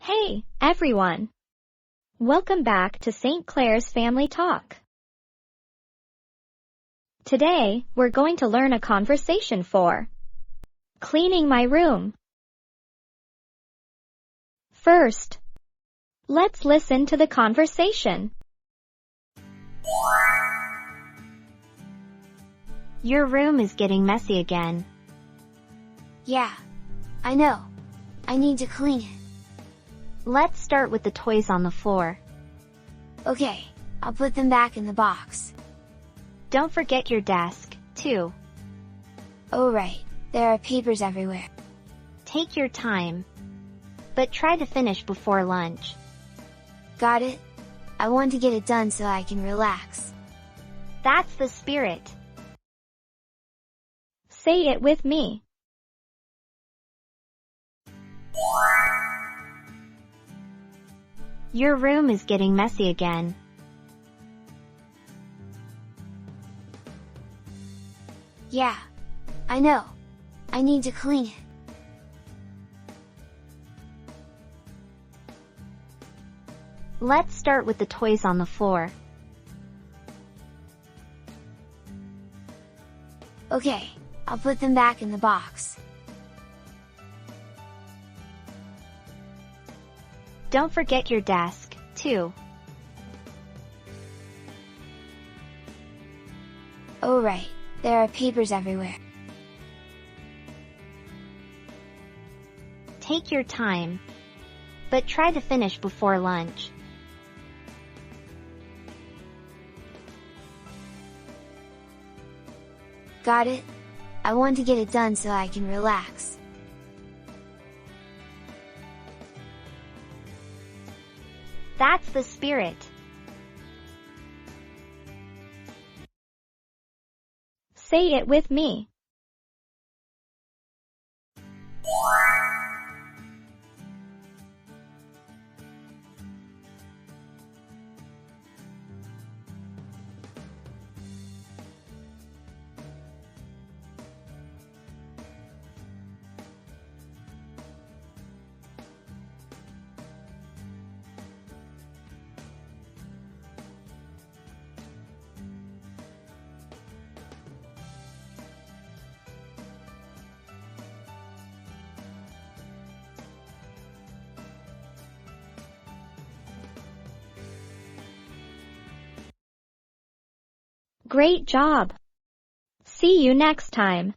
Hey, everyone! Welcome back to St. Clair's Family Talk. Today, we're going to learn a conversation for cleaning my room. First, let's listen to the conversation. Your room is getting messy again. Yeah, I know. I need to clean it. Let's start with the toys on the floor. Okay, I'll put them back in the box. Don't forget your desk, too. Oh right, there are papers everywhere. Take your time, but try to finish before lunch. Got it? I want to get it done so I can relax. That's the spirit. Say it with me. Your room is getting messy again. Yeah, I know. I need to clean it. Let's start with the toys on the floor. Okay, I'll put them back in the box. Don't forget your desk, too. Oh right, there are papers everywhere. Take your time, but try to finish before lunch. Got it? I want to get it done so I can relax. That's the spirit. Say it with me. Great job! See you next time.